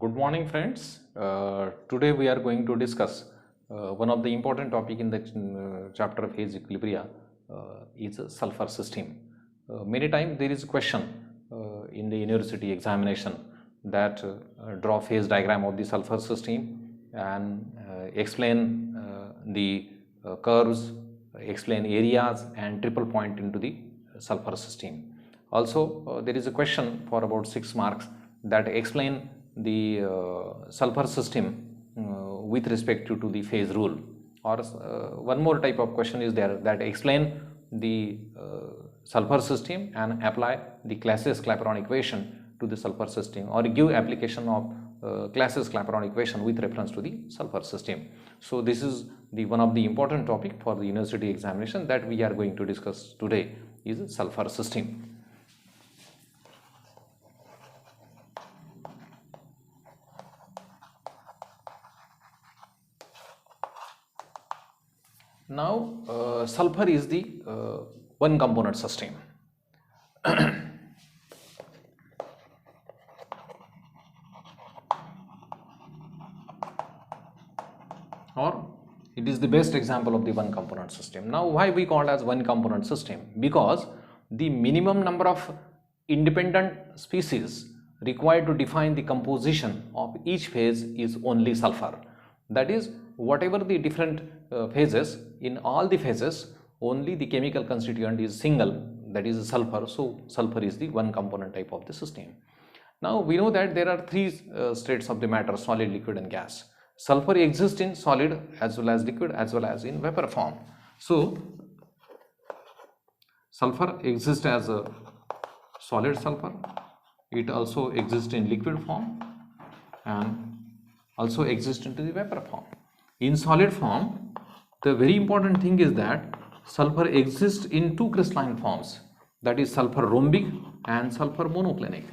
Good morning, friends. Today we are going to discuss one of the important topic in the chapter phase equilibria is a sulfur system. Many times there is a question in the university examination that draw phase diagram of the sulfur system and explain the curves, explain areas and triple point into the sulfur system. Also, there is a question for about 6 marks that explain the sulfur system with respect to the phase rule, or one more type of question is there that explain the sulfur system and apply the Clausius-Clapeyron equation to the sulfur system, or give application of Clausius-Clapeyron equation with reference to the sulfur system. So this is the one of the important topic for the university examination that we are going to discuss today is sulfur system. Now, sulfur is the one component system. Or it is the best example of the one component system. Now, why we call as one component system? Because the minimum number of independent species required to define the composition of each phase is only sulfur. That is, whatever the different phases, in all the phases only the chemical constituent is single, that is sulfur. So sulfur is the one component type of the system. Now we know that there are three states of the matter: solid, liquid and gas. Sulfur exists in solid as well as liquid as well as in vapor form. So sulfur exists as a solid sulfur, it also exists in liquid form and also exists into the vapor form. In solid form, the very important thing is that sulfur exists in two crystalline forms, that is sulfur rhombic and sulfur monoclinic.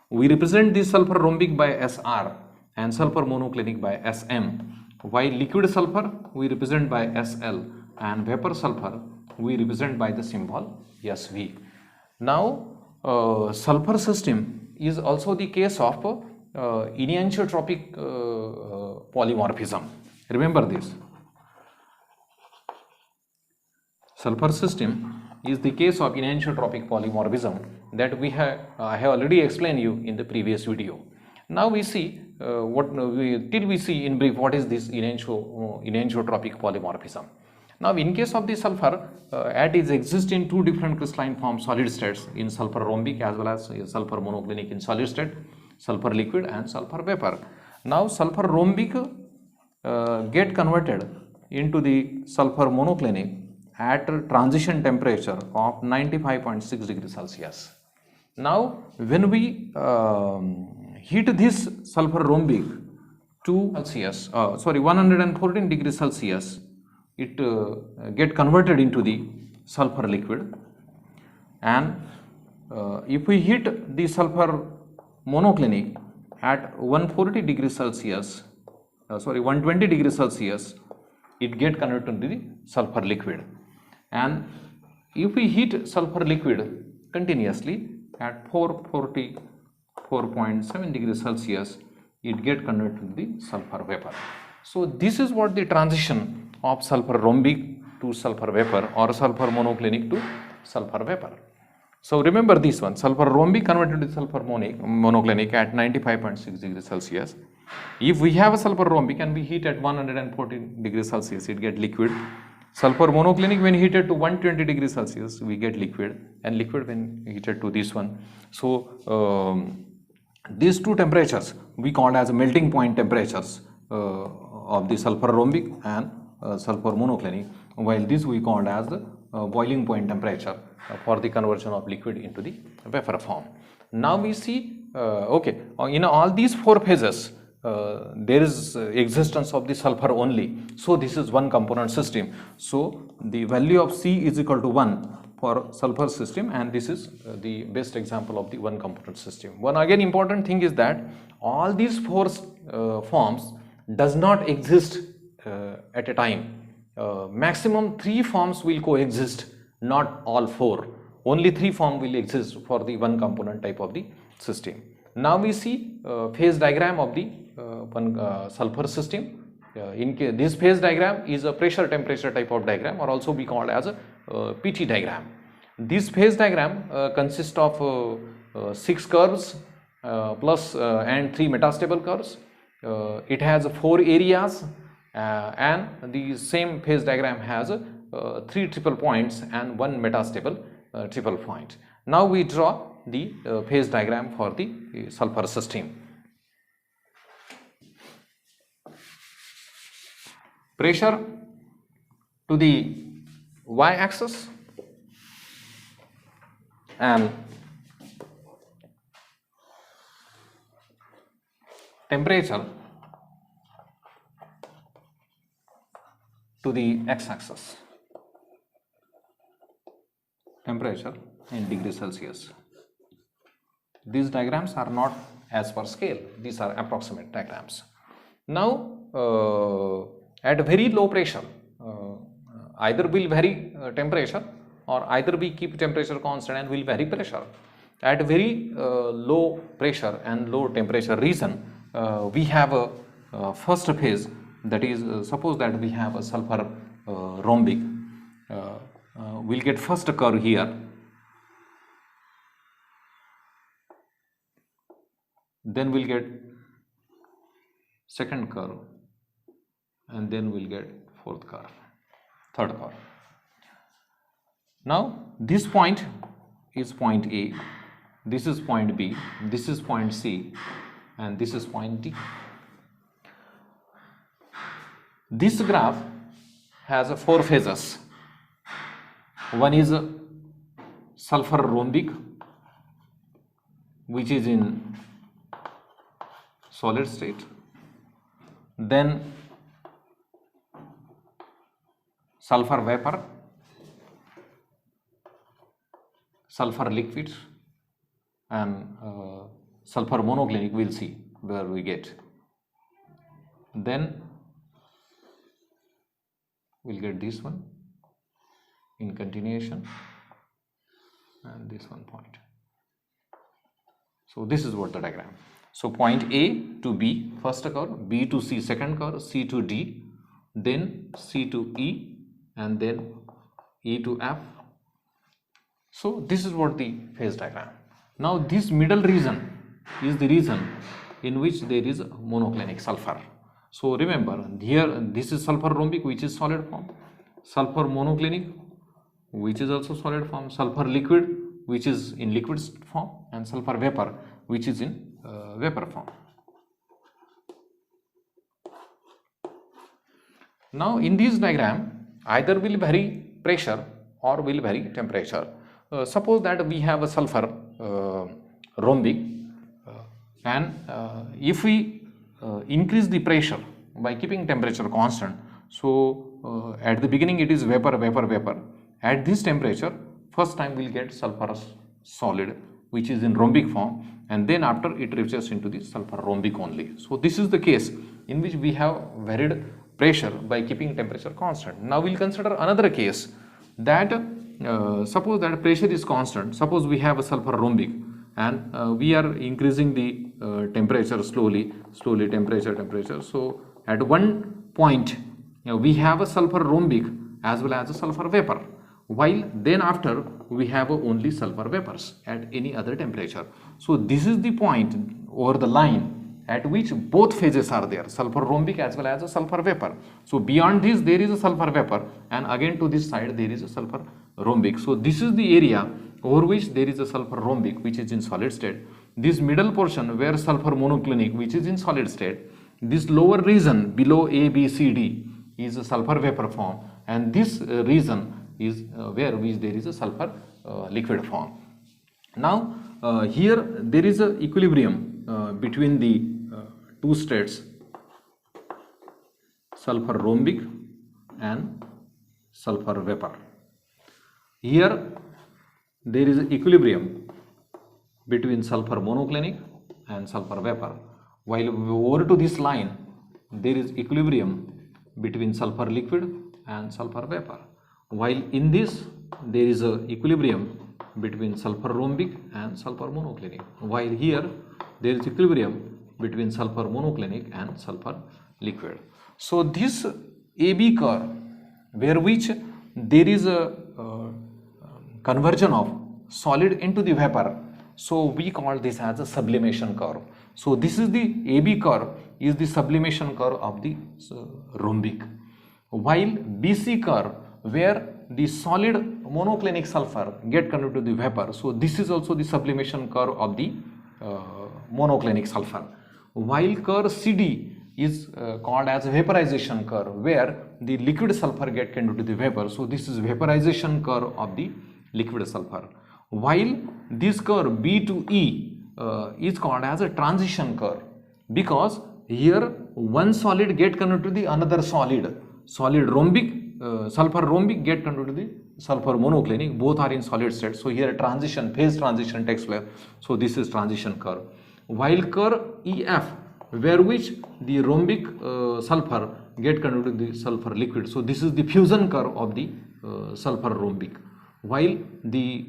We represent this sulfur rhombic by Sr and sulfur monoclinic by Sm, while liquid sulfur we represent by Sl and vapor sulfur we represent by the symbol Sv. Now, sulfur system is also the case of enantiotropic polymorphism. Remember this. Sulfur system is the case of enantiotropic polymorphism that I have already explained you in the previous video. Now we see we see in brief what is this enantiotropic polymorphism. Now in case of the sulfur, it exists in two different crystalline forms, solid states, in sulfur rhombic as well as sulfur monoclinic in solid state, sulfur liquid and sulfur vapor. Now sulfur rhombic get converted into the sulfur monoclinic at transition temperature of 95.6 degrees Celsius. Now when we heat this sulfur rhombic to 114 degrees Celsius, it get converted into the sulfur liquid, and if we heat the sulfur monoclinic at 140 degrees Celsius, 120 degrees Celsius, it get converted into the sulfur liquid. And if we heat sulfur liquid continuously at 444.7 degrees Celsius, it get converted to the sulfur vapor. So this is what the transition of sulfur rhombic to sulfur vapor or sulfur monoclinic to sulfur vapor. So remember this one: sulfur rhombic converted to sulfur monoclinic at 95.6 degrees Celsius. If we have a sulfur rhombic and we heat at 114 degrees Celsius, it get liquid. Sulfur monoclinic when heated to 120 degrees Celsius, we get liquid, and liquid when heated to this one. So these two temperatures we call as melting point temperatures of the sulfur rhombic and sulfur monoclinic, while this we called as the boiling point temperature for the conversion of liquid into the vapor form. Now we see in all these four phases there is existence of the sulfur only. So this is one component system. So the value of C is equal to 1 for sulfur system, and this is the best example of the one component system. One again important thing is that all these four forms does not exist at a time. Maximum 3 forms will coexist, not all 4. Only 3 forms will exist for the one component type of the system. Now we see phase diagram of the sulfur system. This phase diagram is a pressure temperature type of diagram, or also be called as a PT diagram. This phase diagram consists of 6 curves plus and 3 metastable curves. It has 4 areas, and the same phase diagram has 3 triple points and 1 metastable triple point. Now we draw the phase diagram for the sulfur system. Pressure to the y-axis and temperature to the x-axis. Temperature in degrees Celsius. These diagrams are not as per scale, these are approximate diagrams. Now at very low pressure, either will vary temperature or either we keep temperature constant and will vary pressure. At very low pressure and low temperature region, we have a first phase, that is suppose that we have a sulfur rhombic. We'll get first curve here, then we'll get second curve, and then we'll get fourth curve, third curve. Now this point is point A, this is point B, this is point C, and this is point D. This graph has 4 phases. One is sulfur rhombic, which is in solid state. Then sulfur vapor, sulfur liquid, and sulfur monoclinic. We'll see where we get. Then we'll get this one in continuation, and this one point. So this is what the diagram. So point A to B first curve, B to C second curve, C to D, then C to E, and then E to F. So this is what the phase diagram. Now this middle region is the region in which there is monoclinic sulfur. So remember, here this is sulfur rhombic, which is solid form, sulfur monoclinic, which is also solid form, sulfur liquid, which is in liquid form, and sulfur vapor, which is in vapor form. Now in this diagram, either will vary pressure or will vary temperature. Suppose that we have a sulfur rhombic, and if we increase the pressure by keeping temperature constant, so at the beginning it is vapor, vapor, vapor. At this temperature, first time we will get sulfur solid, which is in rhombic form, and then after it reaches into the sulfur rhombic only. So this is the case in which we have varied pressure by keeping temperature constant. Now we will consider another case, that suppose that pressure is constant. Suppose we have a sulfur rhombic, and we are increasing the temperature slowly, temperature. So at one point we have a sulfur rhombic as well as a sulfur vapor, while then after we have only sulfur vapors at any other temperature. So this is the point over the line at which both phases are there, sulfur rhombic as well as a sulfur vapor. So beyond this there is a sulfur vapor, and again to this side there is a sulfur rhombic. So this is the area over which there is a sulfur rhombic, which is in solid state. This middle portion where sulfur monoclinic, which is in solid state. This lower region below A, B, C, D is a sulfur vapor form, and this region is where there is a sulfur liquid form. Now here there is a equilibrium between the two states, sulfur rhombic and sulfur vapor. Here there is equilibrium between sulfur monoclinic and sulfur vapor, while over to this line there is equilibrium between sulfur liquid and sulfur vapor, while in this there is a equilibrium between sulfur rhombic and sulfur monoclinic, while here there is equilibrium between sulfur monoclinic and sulfur liquid. So this AB curve, where which there is a conversion of solid into the vapor, so we call this as a sublimation curve. So this is the AB curve is the sublimation curve of the rhombic, while BC curve, where the solid monoclinic sulfur get converted to the vapor, so this is also the sublimation curve of the monoclinic sulfur, while curve CD is called as vaporization curve, where the liquid sulfur get converted to the vapor, so this is vaporization curve of the liquid sulfur, while this curve B to E is called as a transition curve, because here one solid get converted to the another solid rhombic, sulfur rhombic get converted to the sulfur monoclinic, both are in solid state, so here phase transition takes place, so this is transition curve, while curve EF, where which the rhombic sulfur get converted to the sulfur liquid, so this is the fusion curve of the sulfur rhombic, while the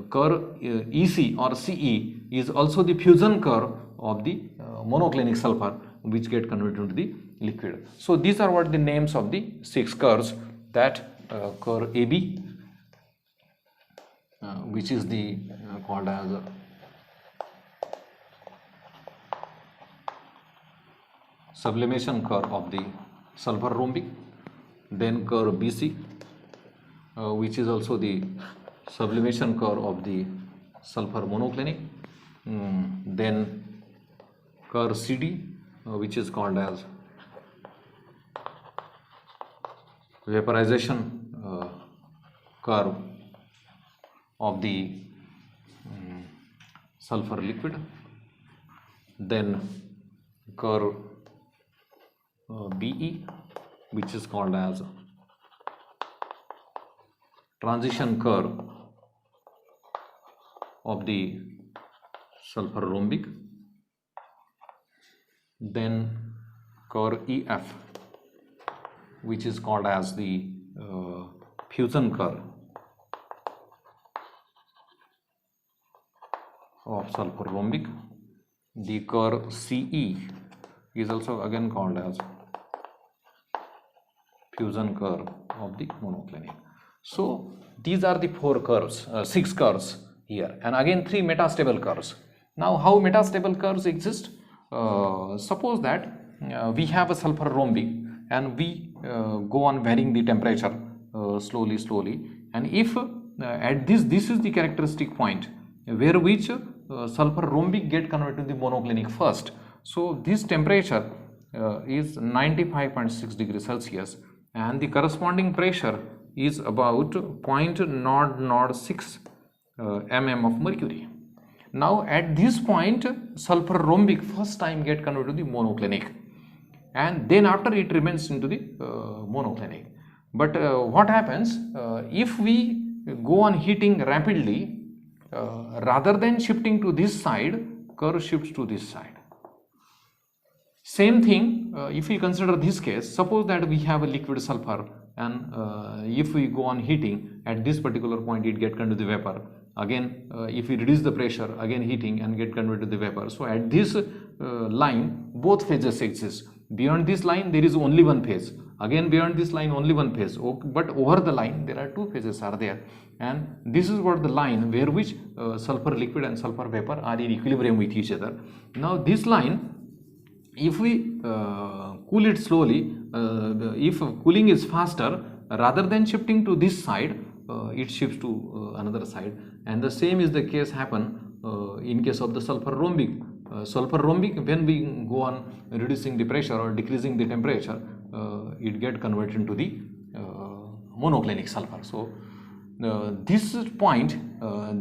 curve EC or CE is also the fusion curve of the monoclinic sulfur, which get converted into the liquid. So these are what the names of the 6 curves, that curve AB, which is the called as sublimation curve of the sulfur rhombic, then curve BC, which is also the sublimation curve of the sulfur monoclinic, then curve CD, which is called as vaporization curve of the sulfur liquid, then curve BE, which is called as transition curve of the sulfur rhombic, then curve EF, which is called as the fusion curve of sulfur rhombic. The curve CE is also again called as fusion curve of the monoclinic. So these are the 4 curves, 6 curves here, and again 3 metastable curves. Now how metastable curves exist? Suppose that we have a sulfur rhombic and we go on varying the temperature slowly, and if at this is the characteristic point where which sulfur rhombic get converted to the monoclinic first. So this temperature is 95.6 degrees Celsius, and the corresponding pressure is about 0.006 mm of mercury. Now at this point sulfur rhombic first time get converted to the monoclinic, and then after it remains into the monoclinic. But what happens if we go on heating rapidly, rather than shifting to this side, curve shifts to this side. Same thing if we consider this case, suppose that we have a liquid sulfur, and if we go on heating at this particular point it get converted to the vapor. Again if we reduce the pressure, again heating and get converted to the vapor. So at this line both phases exist. Beyond this line there is only one phase, again beyond this line only one phase, but over the line there are 2 phases are there, and this is what the line where which sulfur liquid and sulfur vapor are in equilibrium with each other. Now this line, if we cool it slowly, if cooling is faster, rather than shifting to this side, it shifts to another side, and the same is the case happen in case of the sulfur rhombic. Sulfur rhombic, when we go on reducing the pressure or decreasing the temperature, it get converted into the monoclinic sulfur. So this point,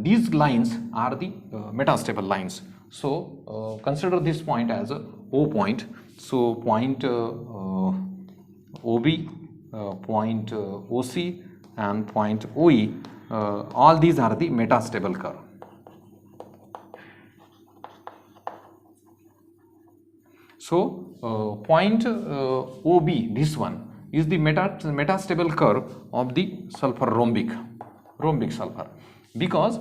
these lines are the metastable lines. So consider this point as a O point. So point OB, point OC and point OE, all these are the metastable curve. So point OB, this one is the metastable curve of the sulfur rhombic sulfur, because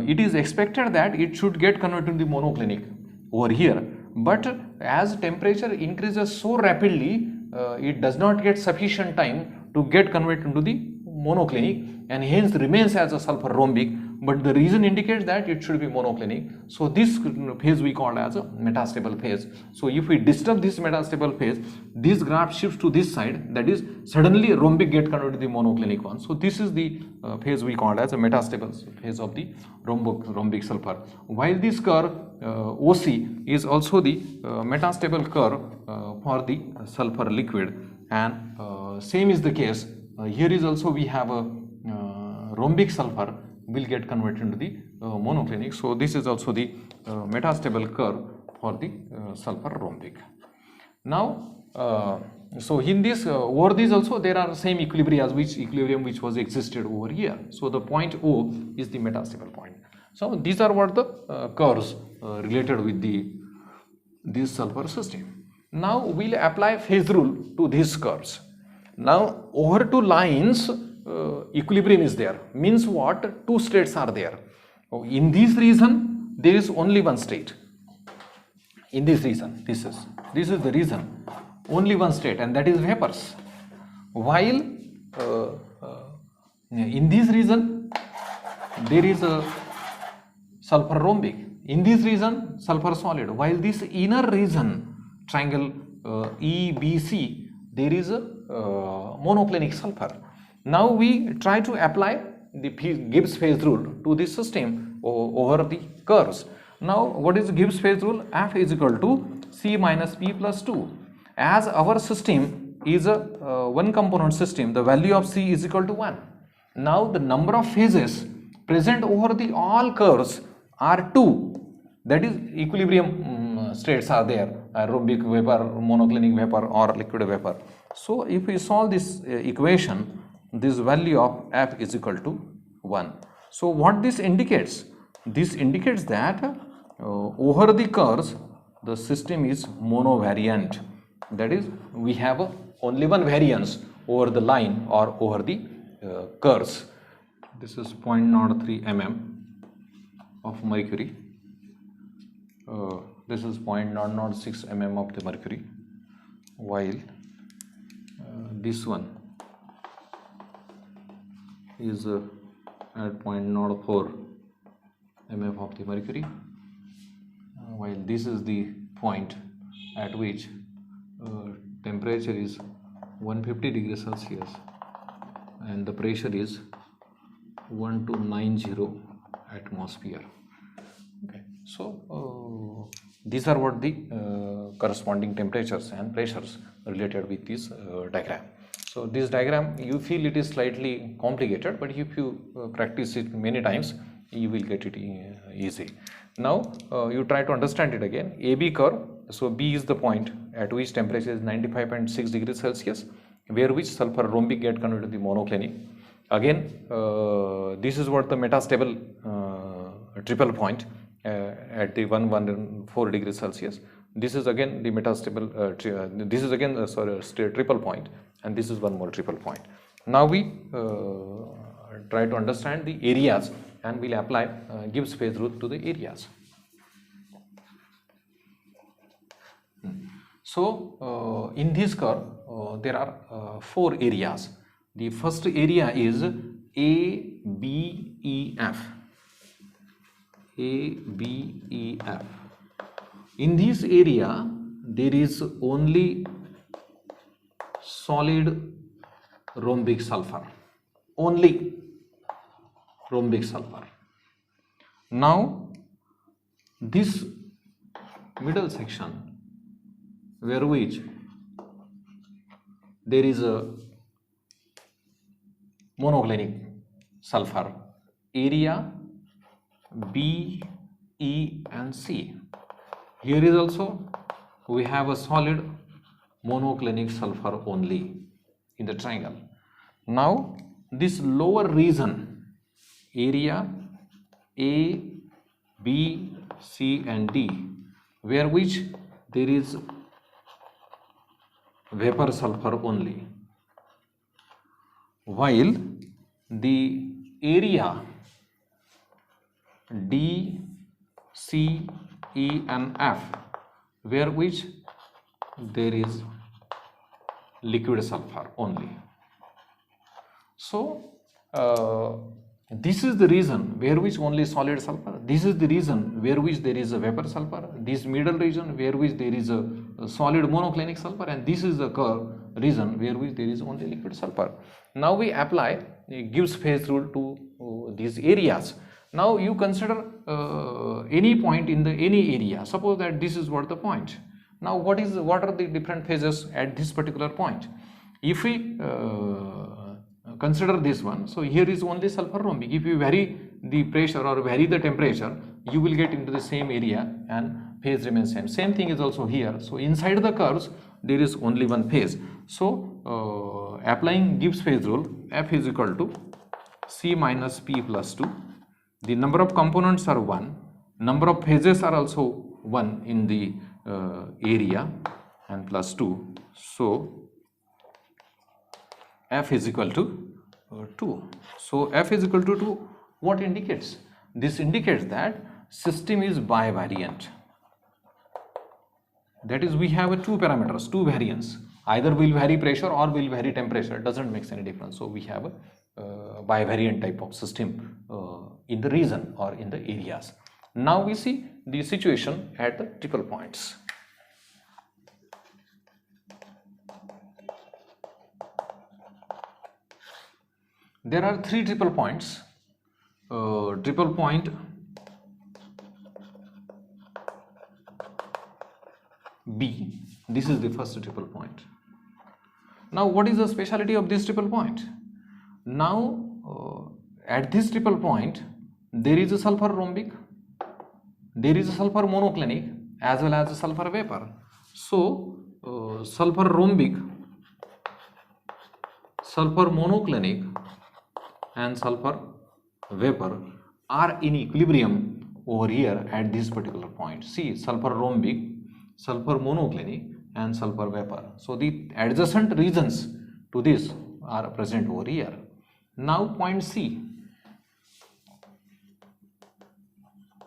it is expected that it should get converted to the monoclinic over here, but as temperature increases so rapidly, it does not get sufficient time to get converted into the monoclinic and hence remains as a sulfur rhombic, but the reason indicates that it should be monoclinic. So this phase we call as a metastable phase. So if we disturb this metastable phase, this graph shifts to this side, that is suddenly rhombic get converted to the monoclinic one. So this is the phase we call as a metastable phase of the rhombic sulfur. While this curve OC is also the metastable curve for the sulfur liquid, and same is the case here is also we have a rhombic sulfur will get converted into the monoclinic. So this is also the metastable curve for the sulfur rhombic. Now so in this over these also there are same equilibrium which was existed over here. So the point O is the metastable point. So these are what the curves related with this sulfur system. Now we'll apply phase rule to these curves. Now over two lines equilibrium is there, means what? Two states are there. In this region there is only one state. In this region, this is the region, only one state, and that is vapors. While in this region there is a sulfur rhombic, in this region sulfur solid, while this inner region triangle EBC there is a monoclinic sulfur. Now we try to apply the Gibbs phase rule to this system over the curves. Now what is Gibbs phase rule? F is equal to C minus P plus 2. As our system is a one component system, the value of C is equal to 1. Now the number of phases present over the all curves are 2. That is equilibrium states are there, rhombic vapor, monoclinic vapor or liquid vapor. So if we solve this equation, this value of F is equal to 1. So what this indicates? This indicates that over the curves the system is monovariant. That is, we have only one variance over the line or over the curves. This is 0.03 mm of mercury. This is 0.006 mm of the mercury, while this one is at 0.04 mm of the mercury, while this is the point at which temperature is 150 degrees Celsius and the pressure is 1290 atmosphere. Okay, so these are what the corresponding temperatures and pressures related with this diagram. So this diagram, you feel it is slightly complicated, but if you practice it many times, you will get it easy. Now you try to understand it again. AB curve, so B is the point at which temperature is 95.6 degrees Celsius, where which sulfur rhombic get converted to the monoclinic. Again, this is what the metastable triple point at the 114 degrees Celsius. This is again the metastable, this is again triple point, and this is one more triple point. Now we try to understand the areas and we'll apply Gibbs phase rule to the areas. So in this curve there are 4 areas. The first area is ABEF. ABEF. In this area there is only solid rhombic sulfur, only rhombic sulfur. Now this middle section where which there is a monoclinic sulfur, area B, E and C. Here is also we have a solid monoclinic sulfur only in the triangle. Now this lower region, area A, B, C and D, where which there is vapor sulfur only, while the area D, C, E and F, where which there is liquid sulfur only. So this is the reason where which only solid sulfur, this is the reason where which there is a vapor sulfur, this middle region where which there is a solid monoclinic sulfur, and this is the curve region where which there is only liquid sulfur. Now we apply Gibbs phase rule to these areas. Now you consider any point in the any area. Suppose that this is what the point. Now what are the different phases at this particular point? If we consider this one, so here is only sulfur rhombic. If you vary the pressure or vary the temperature, you will get into the same area and phase remains same. Same thing is also here. So inside the curves there is only one phase. So applying Gibbs phase rule, F is equal to C minus P plus 2. The number of components are 1, number of phases are also 1 in the area, and plus 2. So F is equal to 2. So F is equal to 2. What indicates? This indicates that system is bivariant. That is, we have two parameters, two variants. Either will vary pressure or will vary temperature. Doesn't make any difference. So we have a bivariant type of system in the region or in the areas. Now we see the situation at the triple points. There are three triple points. Triple point B, this is the first triple point. Now what is the speciality of this triple point? Now at this triple point there is a sulfur rhombic, there is a sulfur monoclinic as well as a sulfur vapor. So sulfur rhombic, sulfur monoclinic and sulfur vapor are in equilibrium over here at this particular point. See, sulfur rhombic, sulfur monoclinic and sulfur vapor. So the adjacent regions to this are present over here. Now point C,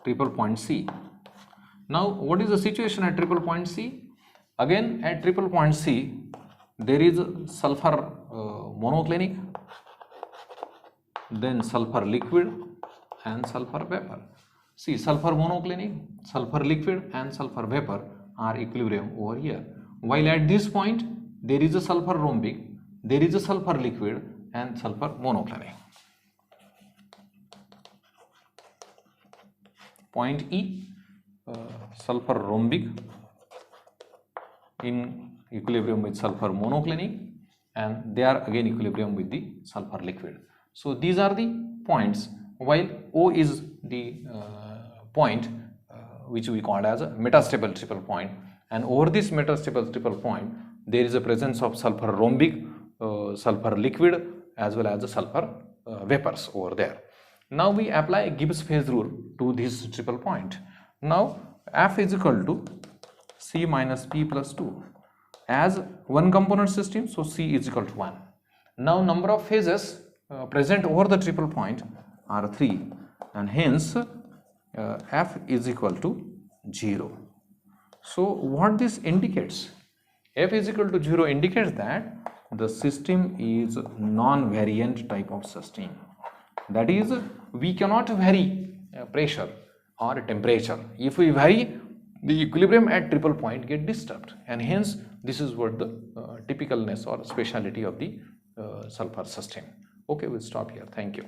triple point C. Now what is the situation at triple point C? Again at triple point C there is sulfur monoclinic, then sulfur liquid and sulfur vapor. See, sulfur monoclinic, sulfur liquid and sulfur vapor are equilibrium over here. While at this point there is a sulfur rhombic, there is a sulfur liquid and sulfur monoclinic. Point E, sulfur rhombic in equilibrium with sulfur monoclinic, and they are again equilibrium with the sulfur liquid. So these are the points, while O is the point which we call as a metastable triple point, and over this metastable triple point there is a presence of sulfur rhombic, sulfur liquid as well as the sulfur vapors over there. Now we apply Gibbs phase rule to this triple point. Now F is equal to C minus P plus 2. As one component system, so C is equal to 1. Now number of phases present over the triple point are 3, and hence F is equal to 0. So what this indicates? F is equal to 0 indicates that the system is non-variant type of system. That is, we cannot vary pressure or temperature. If we vary, the equilibrium at triple point get disturbed, and hence this is what the typicalness or speciality of the sulfur system. Okay, we'll stop here. Thank you.